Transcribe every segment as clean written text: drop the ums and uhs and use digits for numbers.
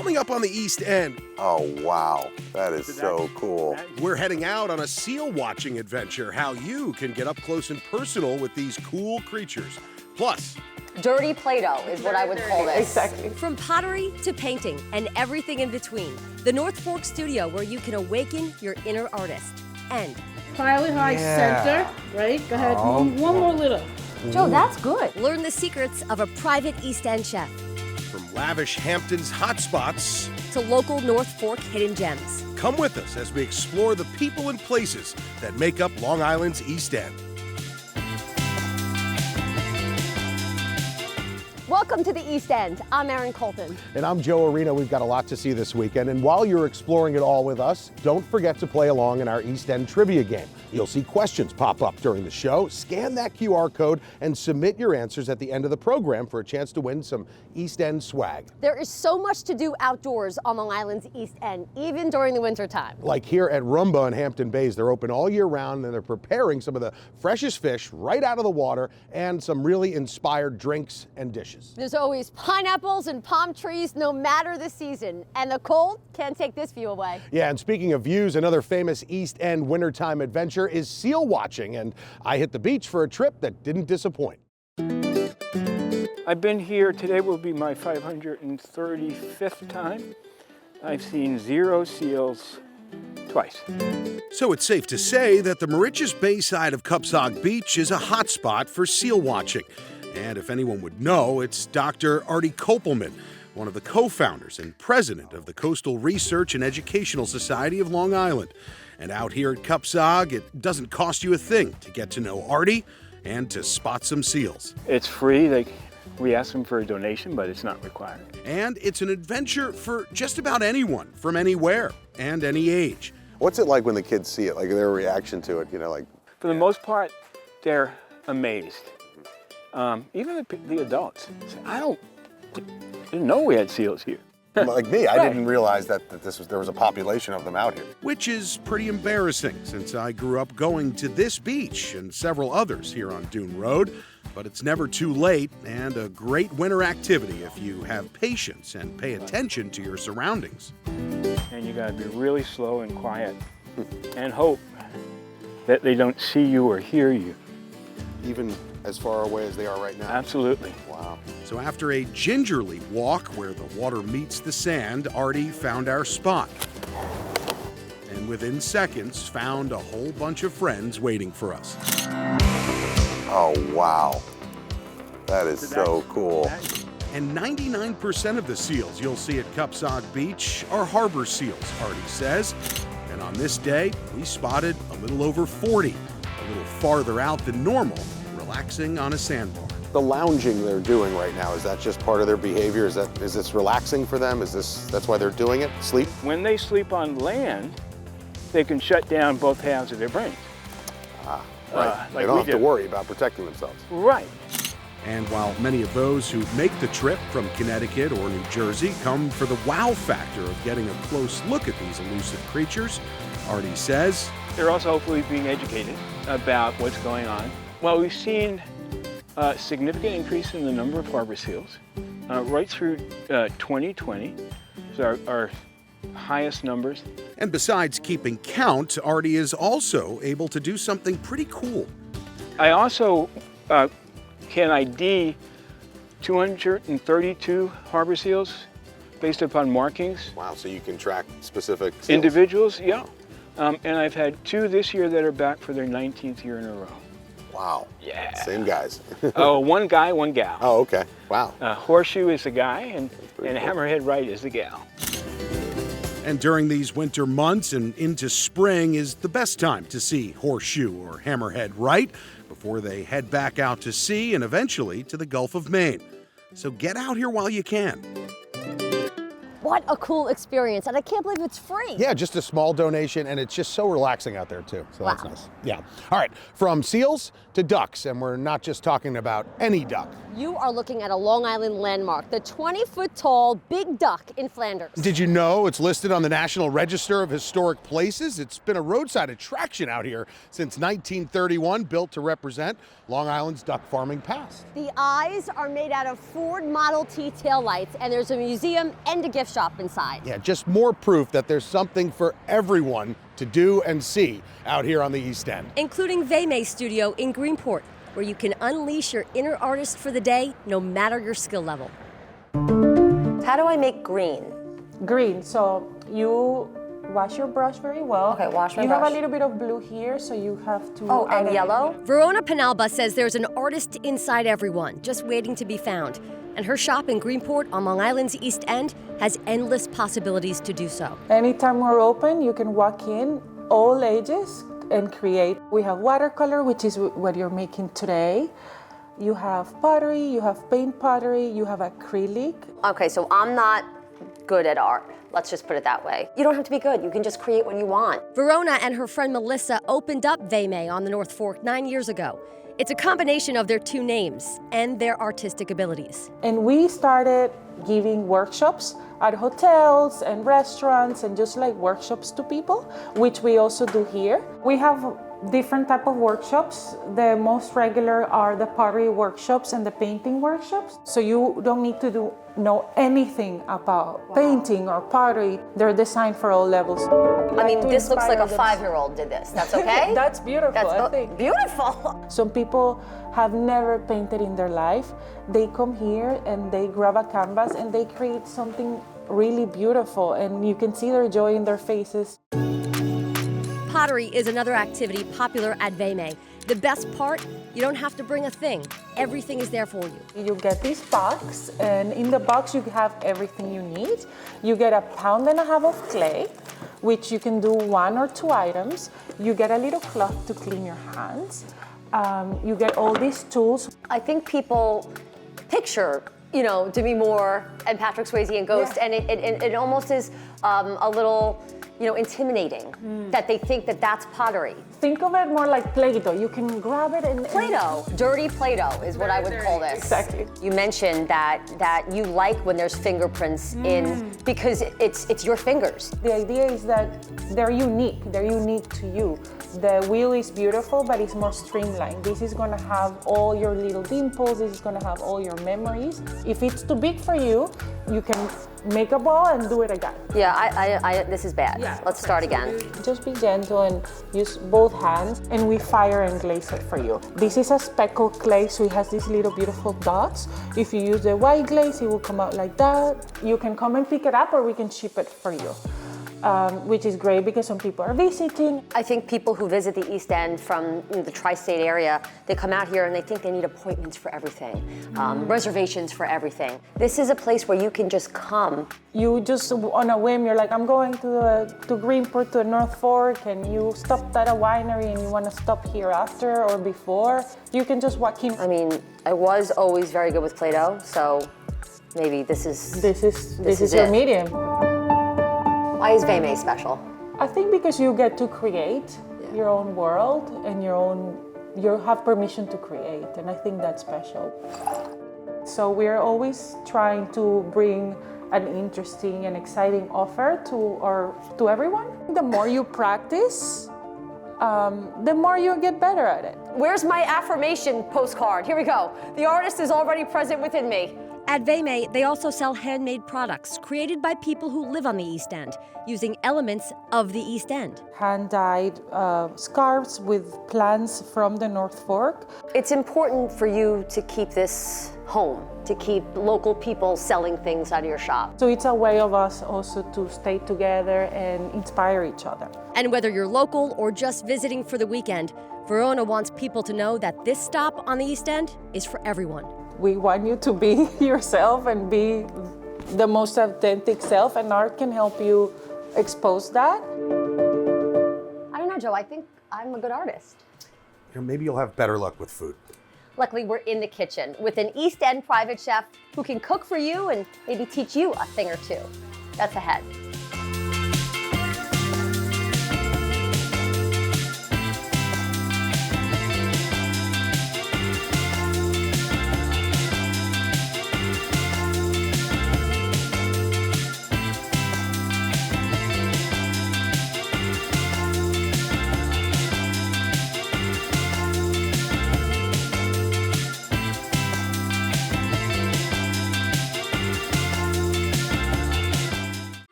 Coming up on the East End, Oh, wow. That is so cool. we're heading out on a seal watching adventure, how you can get up close and personal with these cool creatures. Plus, Dirty Play-Doh is what I would call this. Exactly. From pottery to painting and everything in between, the North Fork Studio where you can awaken your inner artist. And Pile it high center, right? Go ahead, one more little. Joe, that's good. learn the secrets of a private East End chef from lavish Hampton's hotspots, to local North Fork hidden gems. come with us as we explore the people and places that make up Long Island's East End. Welcome to the East End. I'm Erin Colton. And I'm Joe Arena. We've got a lot to see this weekend. And while you're exploring it all with us, don't forget to play along in our East End trivia game. You'll see questions pop up during the show. Scan that QR code and submit your answers at the end of the program for a chance to win some East End swag. There is so much to do outdoors on Long Island's East End, even during the winter time. Like here at Rumba in Hampton Bays, they're open all year round and they're preparing some of the freshest fish right out of the water and some really inspired drinks and dishes. There's always pineapples and palm trees, no matter the season. And the cold can't take this view away. Yeah, and speaking of views, another famous East End wintertime adventure is seal watching. And I hit the beach for a trip that didn't disappoint. I've been here, today will be my 535th time. I've seen 0 seals twice. So it's safe to say that the Mauritius Bayside of Cupsogue Beach is a hotspot for seal watching. And if anyone would know, it's Dr. Artie Kopelman, one of the co-founders and president of the Coastal Research and Educational Society of Long Island. And out here at Cupsogue, it doesn't cost you a thing to get to know Artie and to spot some seals. It's free. We ask them for a donation, but it's not required. And it's an adventure for just about anyone from anywhere and any age. What's it like when the kids see it, like their reaction to it, like? For the most part, they're amazed. Even the adults. I didn't know we had seals here. Like me, I didn't realize that there was a population of them out here. Which is pretty embarrassing since I grew up going to this beach and several others here on Dune Road. But it's never too late and a great winter activity if you have patience and pay attention to your surroundings. And you gotta be really slow and quiet and hope that they don't see you or hear you. Even as far away as they are right now. Absolutely. Wow. So after a gingerly walk where the water meets the sand, Artie found our spot. And within seconds, found a whole bunch of friends waiting for us. Oh, wow. That is so cool. And 99% of the seals you'll see at Cupsogue Beach are harbor seals, Artie says. And on this day, we spotted a little over 40, a little farther out than normal, relaxing on a sandbar. The lounging they're doing right now, is that just part of their behavior? Is this relaxing for them? That's why they're doing it? Sleep? When they sleep on land, they can shut down both halves of their brains. Right. They don't have to worry about protecting themselves. Right. And while many of those who make the trip from Connecticut or New Jersey come for the wow factor of getting a close look at these elusive creatures, Artie says, They're also hopefully being educated about what's going on. Well, we've seen a significant increase in the number of harbor seals right through 2020. So our highest numbers. And besides keeping count, Artie is also able to do something pretty cool. I also can ID 232 harbor seals based upon markings. Wow, so you can track specific seals. Individuals, yeah. And I've had 2 this year that are back for their 19th year in a row. Wow. Yeah. Same guys. Oh, one guy, one gal. Oh, okay. Wow. Horseshoe is the guy, and hammerhead right is the gal. And during these winter months and into spring is the best time to see horseshoe or hammerhead right before they head back out to sea and eventually to the Gulf of Maine. So get out here while you can. What a cool experience, and I can't believe it's free. Yeah, just a small donation, and it's just so relaxing out there too. So that's Wow. nice. Yeah. All right, from seals to ducks, and we're not just talking about any duck. You are looking at a Long Island landmark, the 20-foot-tall Big Duck in Flanders. Did you know it's listed on the National Register of Historic Places? It's been a roadside attraction out here since 1931, built to represent Long Island's duck farming past. The eyes are made out of Ford Model T taillights, and there's a museum and a gift shop shop inside. Yeah, just more proof that there's something for everyone to do and see out here on the East End. Including VEME Studio in Greenport, where you can unleash your inner artist for the day, no matter your skill level. How do I make green? Green, so you wash your brush very well. Okay, wash my You brush. have a little bit of blue here, so you have to Oh, add and a- yellow? Verona Penalba says there's an artist inside everyone, just waiting to be found. And her shop in Greenport on Long Island's East End has endless possibilities to do so. Anytime we're open, you can walk in, all ages, and create. We have watercolor, which is what you're making today. You have pottery, you have paint pottery, you have acrylic. Okay, so I'm not good at art. Let's just put it that way. You don't have to be good. You can just create what you want. Verona and her friend Melissa opened up VEME on the North Fork 9 years ago. It's a combination of their two names and their artistic abilities. And we started giving workshops at hotels and restaurants and just like workshops to people, which we also do here. We have different type of workshops. The most regular are the pottery workshops and the painting workshops. So you don't need to know anything about painting or pottery. They're designed for all levels. I mean, this looks like a inspire them. 5-year-old did this. That's okay? That's beautiful, I think. Beautiful. Some people have never painted in their life. They come here and they grab a canvas and they create something really beautiful, and you can see their joy in their faces. Pottery is another activity popular at VEME. The best part, you don't have to bring a thing. Everything is there for you. You get this box, and in the box you have everything you need. You get a pound and a half of clay, which you can do 1 or 2 items. You get a little cloth to clean your hands. You get all these tools. I think people picture, Demi Moore and Patrick Swayze and Ghost, Yeah. and it almost is a little, intimidating that they think that that's pottery. Think of it more like Play-Doh. You can grab it and... Play-Doh, dirty Play-Doh is what I would call this. Exactly. You mentioned that you like when there's fingerprints in, because it's your fingers. The idea is that they're unique to you. The wheel is beautiful, but it's more streamlined. This is gonna have all your little dimples, this is gonna have all your memories. If it's too big for you, you can make a ball and do it again. Yeah, this is bad. Let's start again. Just be gentle and use both hands, and we fire and glaze it for you. This is a speckled clay, so it has these little beautiful dots. If you use the white glaze, it will come out like that. You can come and pick it up, or we can ship it for you. Which is great because some people are visiting. I think people who visit the East End from the tri-state area, they come out here and they think they need appointments for everything, reservations for everything. This is a place where you can just come. You just, on a whim, you're like, I'm going to Greenport, to North Fork, and you stopped at a winery and you want to stop here after or before, you can just walk in. I mean, I was always very good with Play-Doh, so maybe this is your it. medium. Why is VEME special? I think because you get to create your own world and you have permission to create, and I think that's special. So we're always trying to bring an interesting and exciting offer to everyone. The more you practice, the more you get better at it. Where's my affirmation postcard? Here we go. The artist is already present within me. At VEME, they also sell handmade products created by people who live on the East End, using elements of the East End. Hand-dyed scarves with plants from the North Fork. It's important for you to keep this home, to keep local people selling things out of your shop. So it's a way of us also to stay together and inspire each other. And whether you're local or just visiting for the weekend, Verona wants people to know that this stop on the East End is for everyone. We want you to be yourself and be the most authentic self, and art can help you expose that. I don't know, Joe, I think I'm a good artist. Maybe you'll have better luck with food. Luckily, we're in the kitchen with an East End private chef who can cook for you and maybe teach you a thing or two. That's ahead.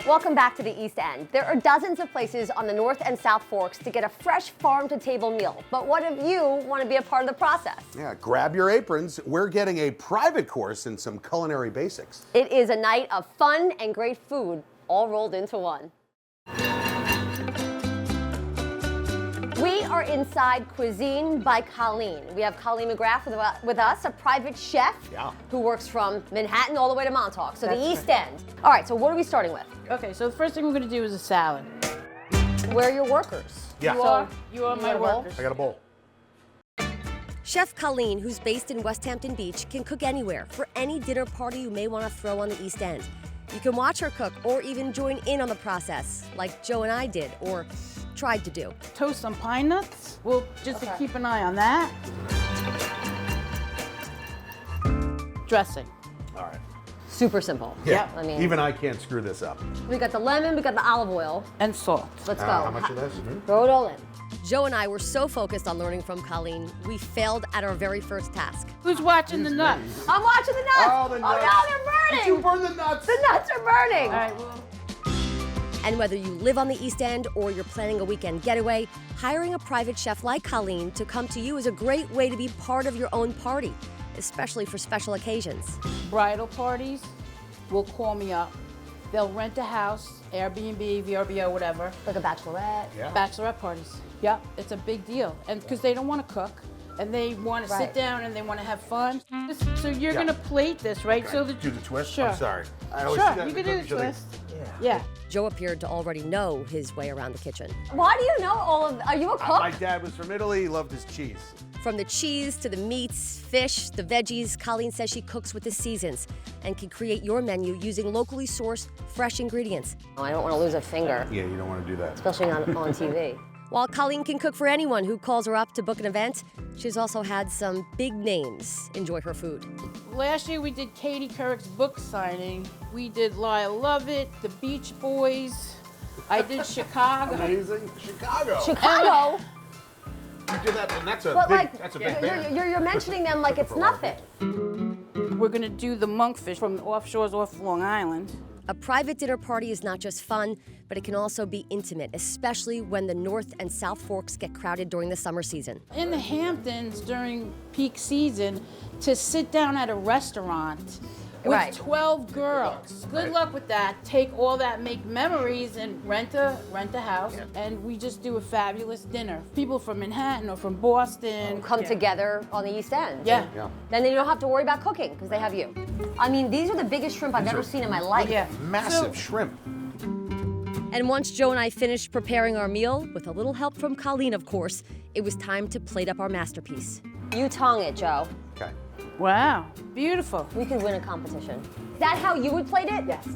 Welcome back to the East End. There are dozens of places on the North and South Forks to get a fresh farm-to-table meal. But what if you want to be a part of the process? Yeah, grab your aprons. We're getting a private course in some culinary basics. It is a night of fun and great food, all rolled into one. We are inside Cuisine by Colleen. We have Colleen McGrath with us, a private chef who works from Manhattan all the way to Montauk, so the East End. All right, so what are we starting with? Okay, so the first thing we're going to do is a salad. Where are your workers? Yeah. You are my workers. I got a bowl. Chef Colleen, who's based in Westhampton Beach, can cook anywhere for any dinner party you may want to throw on the East End. You can watch her cook or even join in on the process, like Joe and I did, or tried to do. Toast some pine nuts. We'll just keep an eye on that. Dressing. All right. Super simple. Yeah. I mean, even I can't screw this up. we got the lemon, we got the olive oil. And salt. Let's go. How much of this? Throw it all in. Joe and I were so focused on learning from Colleen, we failed at our very first task. Who's watching the nuts? I'm watching the nuts. Oh, the nuts. No, they're burning. Did you burn the nuts? The nuts are burning. All right, well. And whether you live on the East End or you're planning a weekend getaway, hiring a private chef like Colleen to come to you is a great way to be part of your own party, especially for special occasions. Bridal parties will call me up. They'll rent a house, Airbnb, VRBO, whatever. Like a bachelorette. Yeah. Bachelorette parties. Yeah, it's a big deal. And because they don't want to cook, and they want to sit down and they want to have fun. So you're going to plate this, right? Okay. So Do the twist? Sure. I'm sorry. I always do Sure, that you in can do cookies, the I think. twist. Yeah. Joe appeared to already know his way around the kitchen. Why do you know all of? Are you a cook? My dad was from Italy. He loved his cheese. From the cheese to the meats, fish, the veggies, Colleen says she cooks with the seasons and can create your menu using locally sourced, fresh ingredients. Oh, I don't want to lose a finger, Yeah, you don't want to do that. especially on TV. While Colleen can cook for anyone who calls her up to book an event, she's also had some big names enjoy her food. Last year we did Katie Couric's book signing. We did Lyle Lovett, the Beach Boys. I did Chicago. Amazing. Chicago. Chicago. You did that, and that's a But big, that's a big band. you're mentioning them like it's nothing. We're gonna do the monkfish from the offshores off Long Island. A private dinner party is not just fun, but it can also be intimate, especially when the North and South Forks get crowded during the summer season. In the Hamptons during peak season, to sit down at a restaurant with 12 girls. Good luck with that. Take all that, make memories, and rent a house, and we just do a fabulous dinner. People from Manhattan or from Boston Come together on the East End. Yeah. Then they don't have to worry about cooking because they have you. I mean, these are the biggest shrimp I've ever seen in my life. Yeah. Massive shrimp. And once Joe and I finished preparing our meal, with a little help from Colleen, of course, it was time to plate up our masterpiece. You tongue it, Joe. Okay. Wow, beautiful. We could win a competition. Is that how you would plate it? Yes.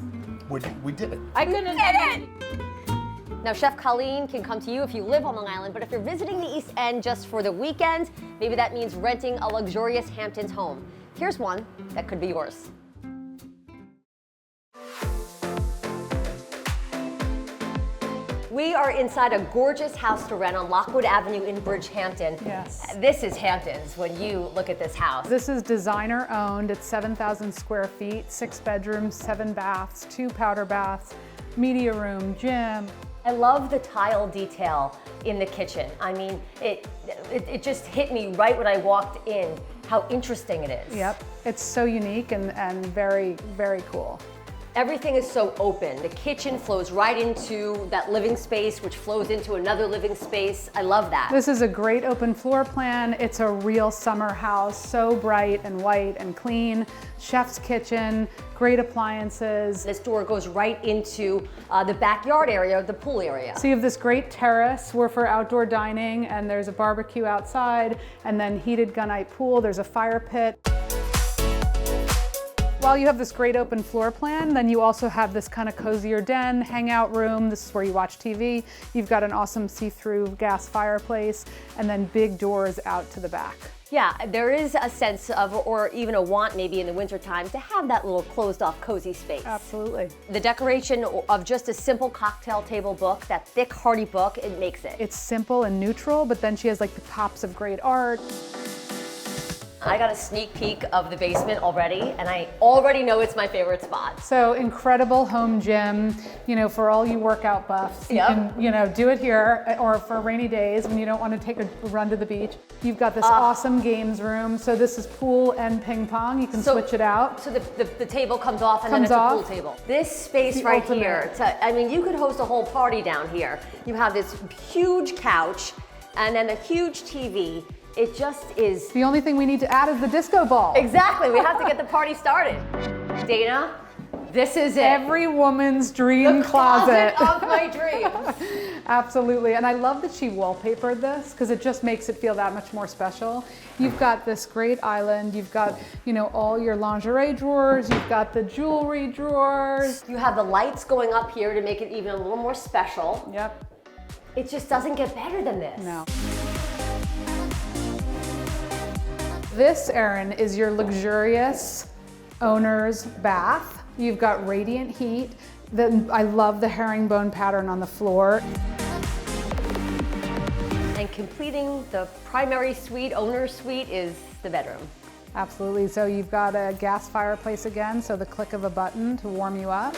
We did it. I couldn't Did it! Now, Chef Colleen can come to you if you live on Long Island, but if you're visiting the East End just for the weekend, maybe that means renting a luxurious Hamptons home. Here's one that could be yours. We are inside a gorgeous house to rent on Lockwood Avenue in Bridgehampton. Yes. This is Hamptons when you look at this house. This is designer owned. It's 7,000 square feet, 6 bedrooms, 7 baths, 2 powder baths, media room, gym. I love the tile detail in the kitchen. I mean, it just hit me right when I walked in how interesting it is. Yep. It's so unique and very, very cool. Everything is so open. The kitchen flows right into that living space, which flows into another living space. I love that. This is a great open floor plan. It's a real summer house, so bright and white and clean. Chef's kitchen, great appliances. This door goes right into the backyard area, the pool area. So you have this great terrace. We're for outdoor dining, and there's a barbecue outside, and then heated gunite pool. There's a fire pit. While you have this great open floor plan, then you also have this kind of cozier den, hangout room. This is where you watch TV. You've got an awesome see-through gas fireplace, and then big doors out to the back. Yeah, there is a sense of, or even a want maybe in the wintertime, to have that little closed off cozy space. Absolutely. The decoration of just a simple cocktail table book, that thick hardy book, it makes it. It's simple and neutral, but then she has like the pops of great art. I got a sneak peek of the basement already, and I already know it's my favorite spot. So incredible home gym, you know, for all you workout buffs. You can, you know, do it here, or for rainy days when you don't want to take a run to the beach. You've got this awesome games room. So this is pool and ping pong. You can switch it out. So the table comes off and then it's a pool table. This space right here, I mean, you could host a whole party down here. You have this huge couch and then a huge TV. It just is. The only thing we need to add is the disco ball. Exactly, we have to get the party started. Dana, this is it. Every woman's dream closet. of my dreams. Absolutely, and I love that she wallpapered this because it just makes it feel that much more special. You've got this great island, you've got, you know, all your lingerie drawers, you've got the jewelry drawers. You have the lights going up here to make it even a little more special. Yep. It just doesn't get better than this. No. This, Erin, is your luxurious owner's bath. You've got radiant heat. I love the herringbone pattern on the floor. And completing the primary suite, owner's suite, is the bedroom. Absolutely. So you've got a gas fireplace again, so the click of a button to warm you up.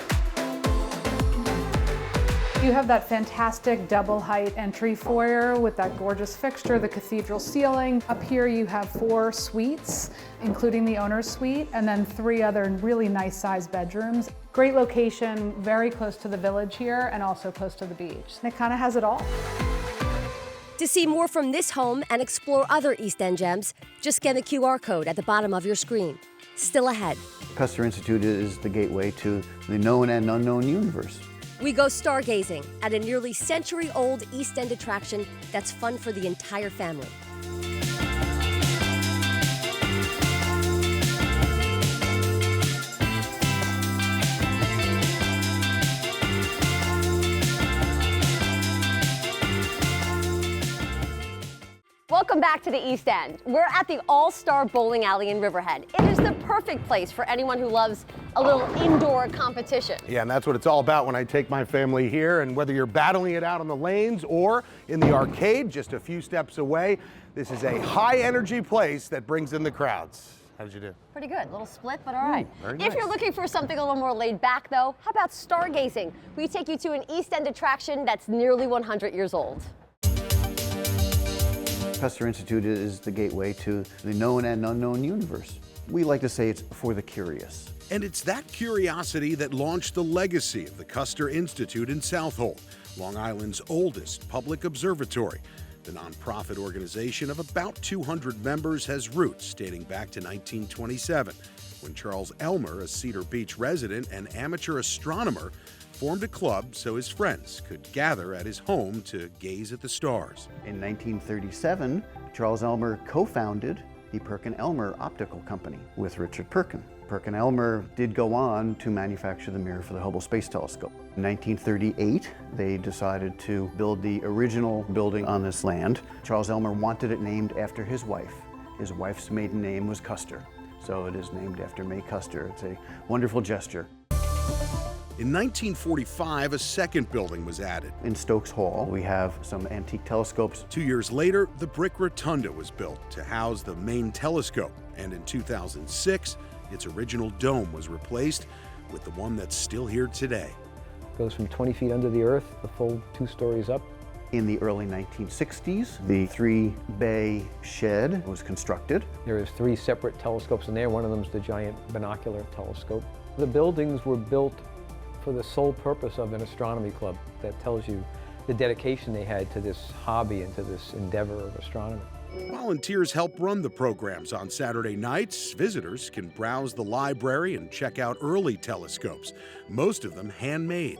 You have that fantastic double height entry foyer with that gorgeous fixture, the cathedral ceiling. Up here you have 4 suites, including the owner's suite, and then 3 other really nice sized bedrooms. Great location, very close to the village here and also close to the beach. And it kind of has it all. To see more from this home and explore other East End gems, just scan the QR code at the bottom of your screen. Still ahead. Custer Institute is the gateway to the known and unknown universe. We go stargazing at a nearly century-old East End attraction that's fun for the entire family. Welcome back to the East End. We're at the All-Star Bowling Alley in Riverhead. It is the perfect place for anyone who loves a little indoor competition. Yeah, and that's what it's all about when I take my family here. And whether you're battling it out on the lanes or in the arcade just a few steps away, this is a high-energy place that brings in the crowds. How did you do? Pretty good. A little split, but all right. Very If nice. you're looking for something a little more laid back, though, how about stargazing? We take you to an East End attraction that's nearly 100 years old. Custer Institute is the gateway to the known and unknown universe. We like to say it's for the curious. And it's that curiosity that launched the legacy of the Custer Institute in Southold, Long Island's oldest public observatory. The nonprofit organization of about 200 members has roots dating back to 1927, when Charles Elmer, a Cedar Beach resident and amateur astronomer, formed a club so his friends could gather at his home to gaze at the stars. In 1937, Charles Elmer co-founded the Perkin-Elmer Optical Company with Richard Perkin. Perkin-Elmer did go on to manufacture the mirror for the Hubble Space Telescope. In 1938, they decided to build the original building on this land. Charles Elmer wanted it named after his wife. His wife's maiden name was Custer, so it is named after May Custer. It's a wonderful gesture. In 1945, a second building was added. In Stokes Hall, we have some antique telescopes. 2 years later, the brick rotunda was built to house the main telescope. And in 2006, its original dome was replaced with the one that's still here today. It goes from 20 feet under the earth, the full 2 stories up. In the early 1960s, the 3-bay shed was constructed. There is 3 separate telescopes in there. One of them is the giant binocular telescope. The buildings were built for the sole purpose of an astronomy club. That tells you the dedication they had to this hobby and to this endeavor of astronomy. Volunteers help run the programs on Saturday nights. Visitors can browse the library and check out early telescopes, most of them handmade.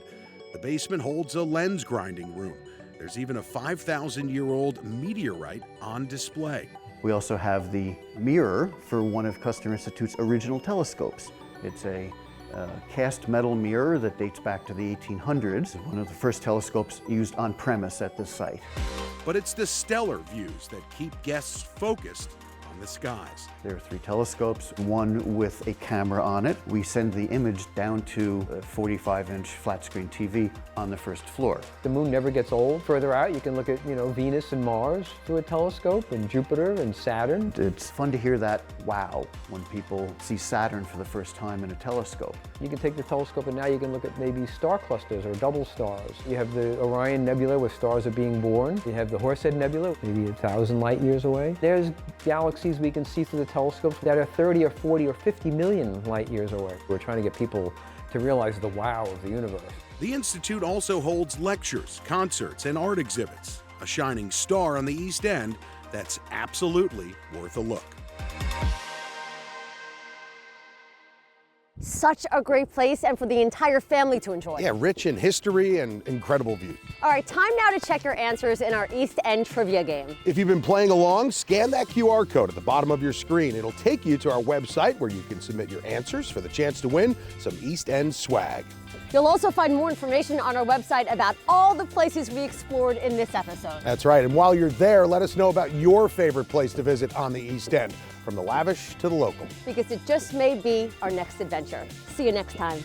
The basement holds a lens grinding room. There's even a 5,000-year-old meteorite on display. We also have the mirror for one of Custer Institute's original telescopes. It's a cast metal mirror that dates back to the 1800s, one of the first telescopes used on premise at this site. But it's the stellar views that keep guests focused among the skies. There are 3 telescopes, one with a camera on it. We send the image down to a 45-inch flat-screen TV on the first floor. The moon never gets old. Further out, you can look at, Venus and Mars through a telescope, and Jupiter and Saturn. It's fun to hear that wow when people see Saturn for the first time in a telescope. You can take the telescope and now you can look at maybe star clusters or double stars. You have the Orion Nebula where stars are being born. You have the Horsehead Nebula, maybe 1,000 light years away. There's galaxies we can see through the telescopes that are 30 or 40 or 50 million light years away. We're trying to get people to realize the wow of the universe. The Institute also holds lectures, concerts, and art exhibits. A shining star on the East End that's absolutely worth a look. Such a great place, and for the entire family to enjoy. Yeah, rich in history and incredible views. All right, time now to check your answers in our East End trivia game. If you've been playing along, scan that QR code at the bottom of your screen. It'll take you to our website where you can submit your answers for the chance to win some East End swag. You'll also find more information on our website about all the places we explored in this episode. That's right, and while you're there, let us know about your favorite place to visit on the East End, from the lavish to the local. Because it just may be our next adventure. See you next time.